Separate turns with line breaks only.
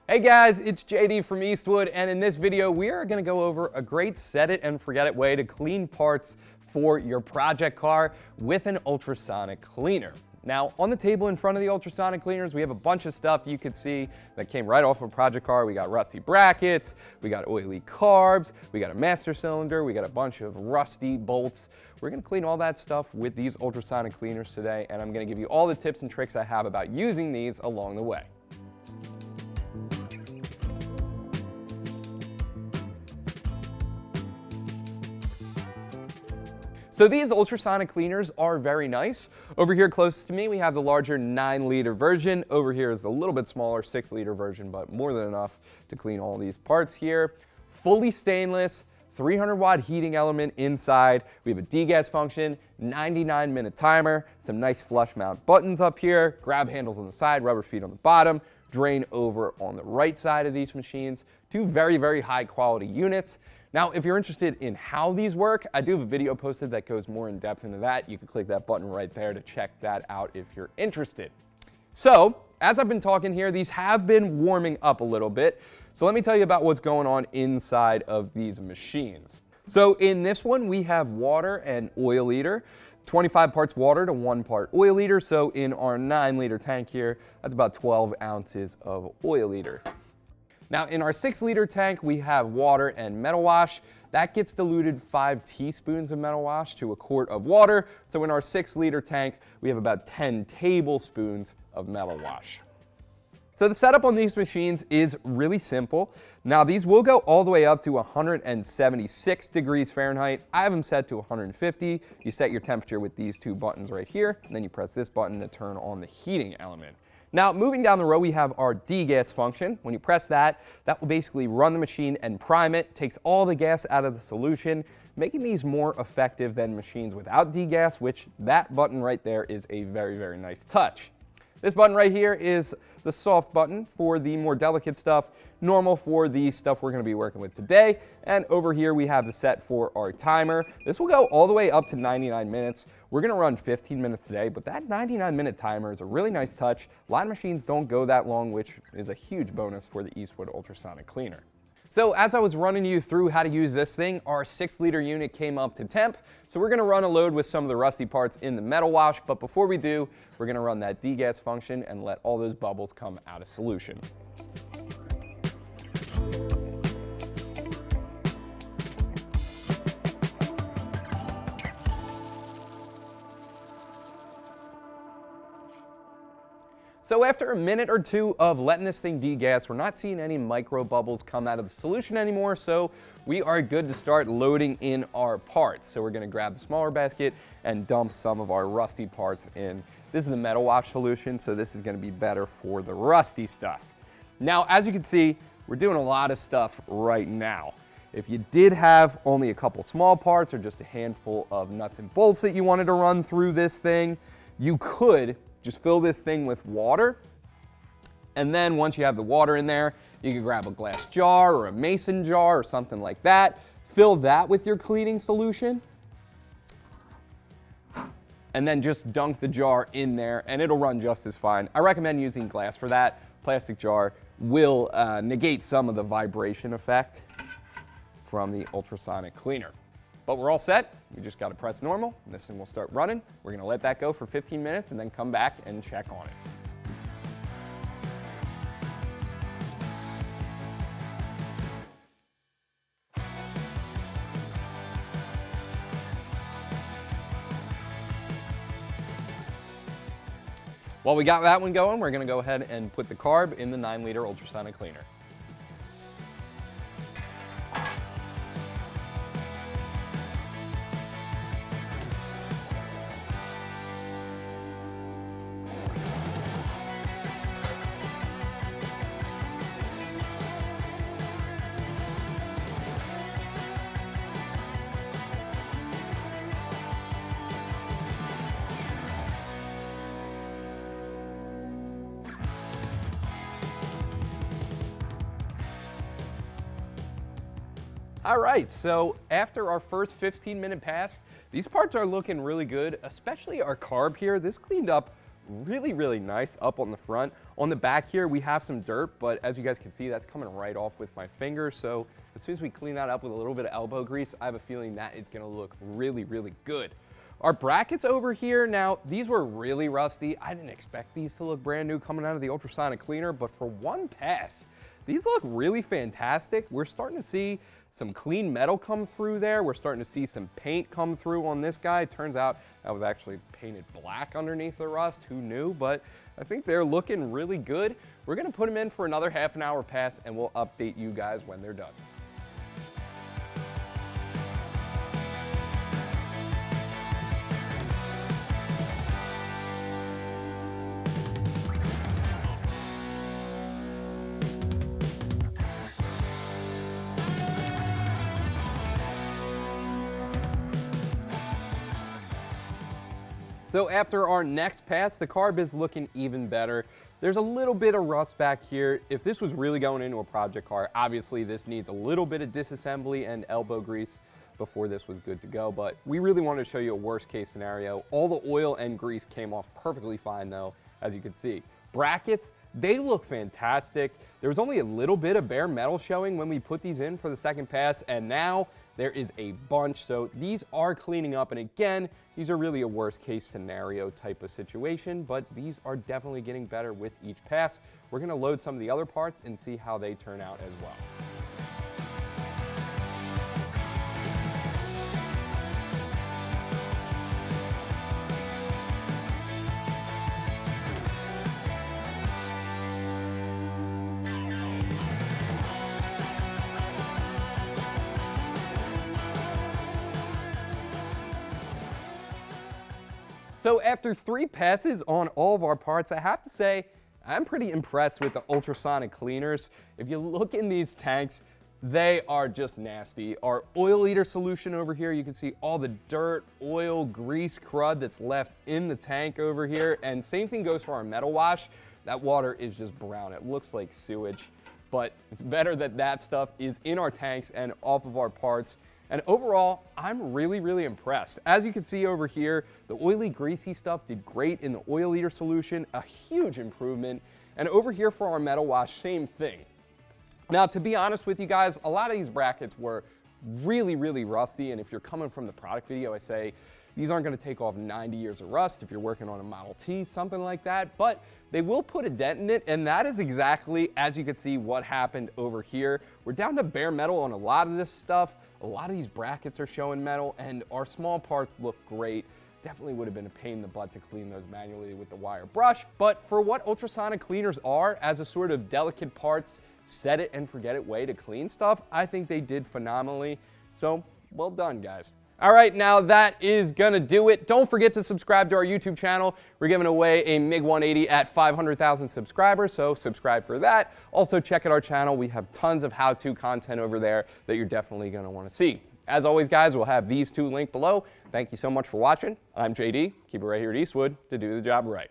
Hey guys, it's JD from Eastwood, and in this video we are going to go over a great set it and forget it way to clean parts for your project car with an ultrasonic cleaner. Now, on the table in front of the ultrasonic cleaners, we have a bunch of stuff you could see that came right off of a project car. We got rusty brackets, we got oily carbs, we got a master cylinder, we got a bunch of rusty bolts. We're going to clean all that stuff with these ultrasonic cleaners today, and I'm going to give you all the tips and tricks I have about using these along the way. So these ultrasonic cleaners are very nice. Over here closest to me, we have the larger 9-liter version. Over here is the little bit smaller 6-liter version, but more than enough to clean all these parts here. Fully stainless, 300-watt heating element inside. We have a degas function, 99-minute timer, some nice flush mount buttons up here, grab handles on the side, rubber feet on the bottom, drain over on the right side of these machines. Two very, very high quality units. Now, if you're interested in how these work, I do have a video posted that goes more in depth into that. You can click that button right there to check that out if you're interested. So, as I've been talking here, these have been warming up a little bit. So let me tell you about what's going on inside of these machines. So in this one, we have water and oil liter. 25 parts water to 1 part oil liter. So in our 9-liter tank here, that's about 12 ounces of oil liter. Now in our 6-liter tank, we have water and metal wash. That gets diluted 5 teaspoons of metal wash to a quart of water. So in our 6-liter tank, we have about 10 tablespoons of metal wash. So the setup on these machines is really simple. Now these will go all the way up to 176 degrees Fahrenheit. I have them set to 150. You set your temperature with these 2 buttons right here, and then you press this button to turn on the heating element. Now, moving down the row, we have our degas function. When you press that, that will basically run the machine and prime it, takes all the gas out of the solution, making these more effective than machines without degas, which that button right there is a very, very nice touch. This button right here is the soft button for the more delicate stuff, normal for the stuff we're going to be working with today. And over here we have the set for our timer. This will go all the way up to 99 minutes. We're going to run 15 minutes today, but that 99-minute timer is a really nice touch. A lot of machines don't go that long, which is a huge bonus for the Eastwood Ultrasonic Cleaner. So as I was running you through how to use this thing, our 6-liter unit came up to temp. So we're going to run a load with some of the rusty parts in the metal wash. But before we do, we're going to run that degas function and let all those bubbles come out of solution. So after a minute or two of letting this thing degas, we're not seeing any micro bubbles come out of the solution anymore, so we are good to start loading in our parts. So we're going to grab the smaller basket and dump some of our rusty parts in. This is the metal wash solution, so this is going to be better for the rusty stuff. Now, as you can see, we're doing a lot of stuff right now. If you did have only a couple small parts or just a handful of nuts and bolts that you wanted to run through this thing, you could just fill this thing with water, and then once you have the water in there, you can grab a glass jar or a mason jar or something like that, fill that with your cleaning solution, and then just dunk the jar in there and it'll run just as fine. I recommend using glass for that. Plastic jar will negate some of the vibration effect from the ultrasonic cleaner. But we're all set. We just got to press normal, and this thing will start running. We're going to let that go for 15 minutes and then come back and check on it. While we got that one going, we're going to go ahead and put the carb in the 9-liter ultrasonic cleaner. All right, so after our first 15-minute pass, these parts are looking really good, especially our carb here. This cleaned up really, really nice up on the front. On the back here, we have some dirt, but as you guys can see, that's coming right off with my finger. So as soon as we clean that up with a little bit of elbow grease, I have a feeling that is gonna look really, really good. Our brackets over here, now these were really rusty. I didn't expect these to look brand new coming out of the ultrasonic cleaner, but for one pass, these look really fantastic. We're starting to see some clean metal come through there. We're starting to see some paint come through on this guy. Turns out that was actually painted black underneath the rust. Who knew? But I think they're looking really good. We're gonna put them in for another half an hour pass and we'll update you guys when they're done. So after our next pass, the carb is looking even better. There's a little bit of rust back here. If this was really going into a project car, obviously this needs a little bit of disassembly and elbow grease before this was good to go, but we really wanted to show you a worst case scenario. All the oil and grease came off perfectly fine though, as you can see. Brackets, they look fantastic. There was only a little bit of bare metal showing when we put these in for the second pass, and now there is a bunch. So these are cleaning up, and again, these are really a worst case scenario type of situation, but these are definitely getting better with each pass. We're gonna load some of the other parts and see how they turn out as well. So after 3 passes on all of our parts, I have to say, I'm pretty impressed with the ultrasonic cleaners. If you look in these tanks, they are just nasty. Our oil leader solution over here, you can see all the dirt, oil, grease, crud that's left in the tank over here. And same thing goes for our metal wash. That water is just brown. It looks like sewage, but it's better that that stuff is in our tanks and off of our parts. And overall, I'm really, really impressed. As you can see over here, the oily, greasy stuff did great in the oil leader solution, a huge improvement. And over here for our metal wash, same thing. Now, to be honest with you guys, a lot of these brackets were really, really rusty. And if you're coming from the product video, I say, these aren't gonna take off 90 years of rust if you're working on a Model T, something like that, but they will put a dent in it, and that is exactly, as you can see, what happened over here. We're down to bare metal on a lot of this stuff. A lot of these brackets are showing metal, and our small parts look great. Definitely would have been a pain in the butt to clean those manually with the wire brush, but for what ultrasonic cleaners are, as a sort of delicate parts, set it and forget it way to clean stuff, I think they did phenomenally. So, well done, guys. All right, now that is gonna do it. Don't forget to subscribe to our YouTube channel. We're giving away a MiG 180 at 500,000 subscribers, so subscribe for that. Also, check out our channel. We have tons of how-to content over there that you're definitely gonna wanna see. As always, guys, we'll have these two linked below. Thank you so much for watching. I'm JD. Keep it right here at Eastwood to do the job right.